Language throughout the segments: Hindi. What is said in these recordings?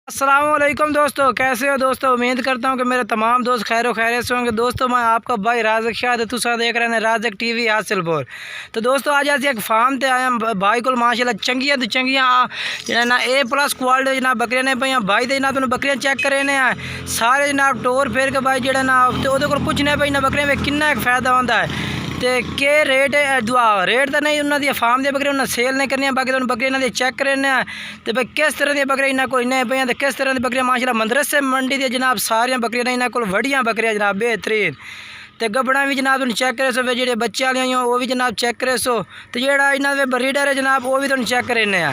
अस्सलामुअलैकुम दोस्तों, कैसे हो दोस्तों। उम्मीद करता हूँ कि मेरे तमाम दोस्त खैर खैरियत से होंगे। दोस्तों मैं आपका भाई राज़क शाह तुसा देख रहे हैं राज़क टीवी हासिलपुर। तो दोस्तों आज एक फार्म ते आया भाई को माशाल्लाह चंगियां तो चंगियां ना A+ क्वालिटी जनाब बकरियां ने पे भाई तो जनाब तुम बकरियां चेक करे ने सारे जनाब टोर फेर के भाई जो ना तो वो पुछने पे ना बकरियां में किन्ना फायदा होता है तो के रेट है दुआ रेट तो नहीं उन्होंने फार्म दी बकरियां उन्हें सेल नहीं करनी। बाकी तुम बकरियां इन्होंने चेक करने तो भाई किस तरह दी बकरियां इन्होंने को इन्हें पे तो किस तरह की बकरियां माशाल्लाह मदरसे मंडी दी जनाब सारियां बकरियां इन्होंने को वड़ियां बकरियां जनाब बेहतरीन तो गबड़ा भी जनाब तुम चेक करे सो जो बच्चे वाली हो वो भी जनाब चेक करे सो तो जोड़ा इन्होंने ब्रीडर है जनाब वो भी तुम चेक करने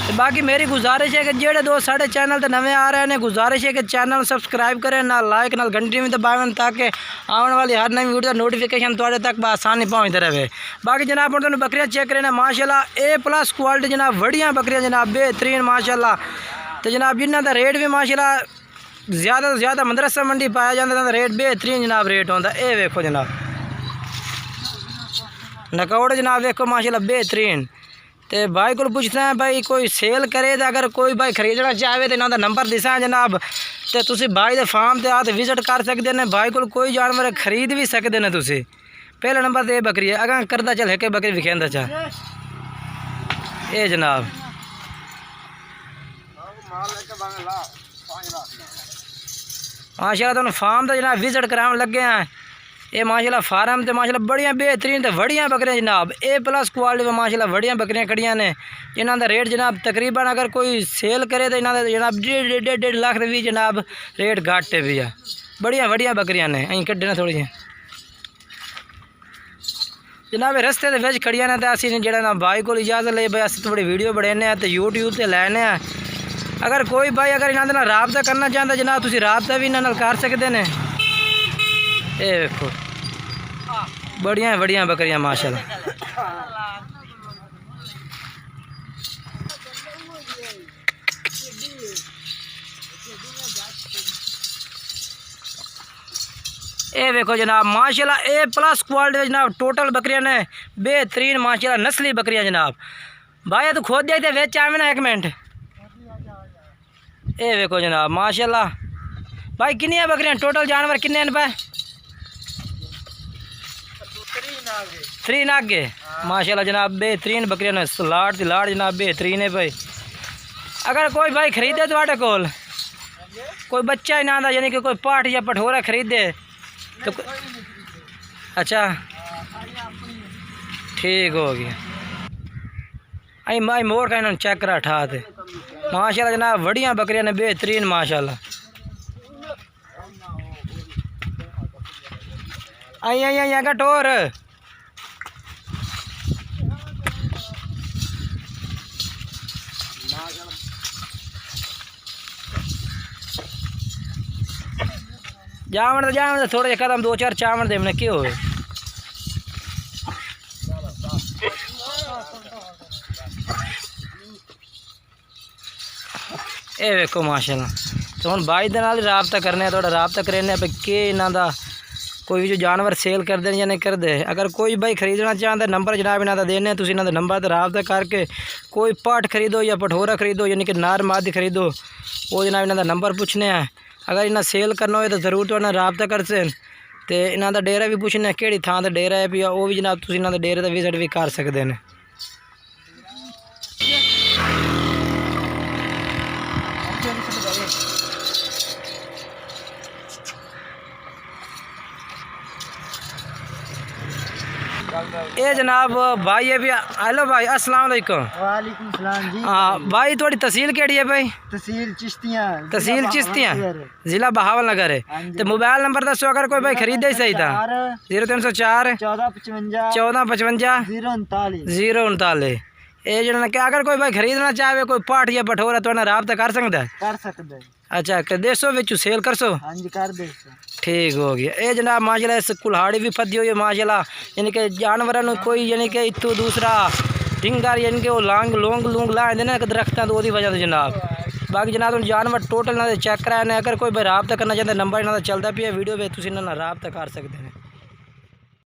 तो बाकी मेरी गुजारिश है कि जेडे दोस्त साढ़े चैनल तो नवे आ रहे हैं गुजारिश है कि चैनल सबसक्राइब करें ना लाइक ना घंटी में दबावें ताकि आने वाली हर नई वीडियो नोटिफिकेशन थोड़े तक आसानी पहुँचते रहे। बाकी जनाब तुम बकरियां चेक करें माशाल्लाह A+ क्वालिटी जनाब वड़ियां बकरियां जनाब बेहतरीन माशाल्लाह। तो जनाब जिन्हों का रेट भी माशाल्लाह ज़्यादा तो ज़्यादा मदरसा मंडी पाया जाता रेट बेहतरीन जनाब रेट होता ये वेखो जनाब नकौड़ जनाब वेखो माशाल्लाह बेहतरीन। तो भाई को पूछते हैं भाई कोई सेल करे तो अगर कोई भाई खरीदना चाहे तो इन्होंने नंबर दिसा जनाब तो तुम भाई के फार्म से आते विजिट कर सकते हैं। भाई को कोई जानवर खरीद भी सकते हैं। तुम पहला नंबर तो ये बकरी है अगर करता चल एक बकरी विखेंदा चाह ये जनाब माशाल्लाह तुम फार्म तो जनाब विजिट कराने लगे हैं ये माशाल्लाह फार्म तो माशाल्लाह बढ़िया बेहतरीन तो वड़ियां बकरियां जनाब A+ क्वालिटी में माशाल्लाह वड़ियां बकरियां खड़ियां ने इन्हों का रेट जनाब तकरीबन अगर कोई सेल करे तो इन्हों जनाब 1.5 लाख भी जनाब रेट घट भी है बढ़िया वड़ियां बकरियां ने अं कढ़ना थोड़ी जी जनाब रस्ते के विच खड़ियां ने तो असं जो ना भाई को इजाजत ले भाई अस थोड़ी वीडियो बनाने तो यूट्यूब से लैने अगर कोई भाई अगर इन्होंने राबता करना चाहता जनाब तुम राबता भी इन्होंने कर सकते हैं। ये देखो बढ़िया बढ़िया बकरियां माशाल्लाह। ये देखो जनाब माशाल्लाह A+ क्वालिटी जनाब टोटल बकरियां ने बेहतरीन माशाल्लाह नस्ली बकरियां जनाब। भाई तो खोद जाते वेच आवे ना एक मिनट। ये देखो जनाब माशाल्लाह भाई किन्नियां बकरियां टोटल जानवर किन्ने पे 3 नागे माशाल्लाह जनाब बेहतरीन बकरियां ने लाट दी लाट जनाब बेहतरीन है भाई। अगर कोई भाई खरीदे तो कोल कोई बच्चा ही ना आता यानी कि कोई पाठ या पठोरा खरीदे तो अच्छा ठीक हो गया आई माई मोड़ का इन्होंने चेक करा ठा थे माशाल्लाह जनाब वड़ियां बकरियां ने बेहतरीन माशाल्लाह। आई आई आई का टोर जावन थोड़े जे कदम 2-4 चावल दे मैंने क्यों ये वेखो माशाल्लाह। तो हम भाई दे नाल राबता करने थोड़ा राबता करने कि इन्हों का कोई जो जानवर सेल करते हैं या नहीं करते। अगर कोई भाई खरीदना चाहता नंबर जनाब इन्हों का देने तुम इन्हों नंबर तो राबता करके कोई पाठ खरीदो या पठोरा खरीदो यानी कि नार मादी खरीदो वो जनाब इन्हों का नंबर पूछने अगर इन्हें सेल करना हो तो जरूर तो राबता कर सकते तो इन्हों का डेरा भी पूछने कि थां तो डेरा है भी वो भी जनाब तुम इन्हों डेरे का विजिट भी कर सकते हैं। ये जनाब भाई है भी हेलो भाई अस्सलाम वालेकुम। वालेकुम सलाम जी। हाँ भाई थोड़ी तहसील केड़ी है भाई? तहसील चिश्तियाँ जिला बहावल नगर है। तो मोबाइल नंबर दसो अगर कोई भाई खरीदे ही सही था 0304 1455 039 ये जो क्या अगर कोई भाई खरीदना चाहे कोई पाठ या पठोरा तो राबता कर सकता है। अच्छा कर देसो बिचू सेल कर सो हाँ जी कर दे ठीक हो गया। ये जनाब माशाल्लाह इस कुल्हाड़ी भी फदी हुई है माशाल्लाह यानी कि जानवरों कोई यानी कि इतों दूसरा ढिंगर यानी कि वो लोंग लाए देना दरख्तों तो वजह से जनाब। बाकी जनाब जानवर टोटल ना चेक कराए अगर कोई भाई राबता करना चाहता नंबर इन्हों का चलता पिया वीडियो पे तुम इन्होंने राबता कर सकते हैं।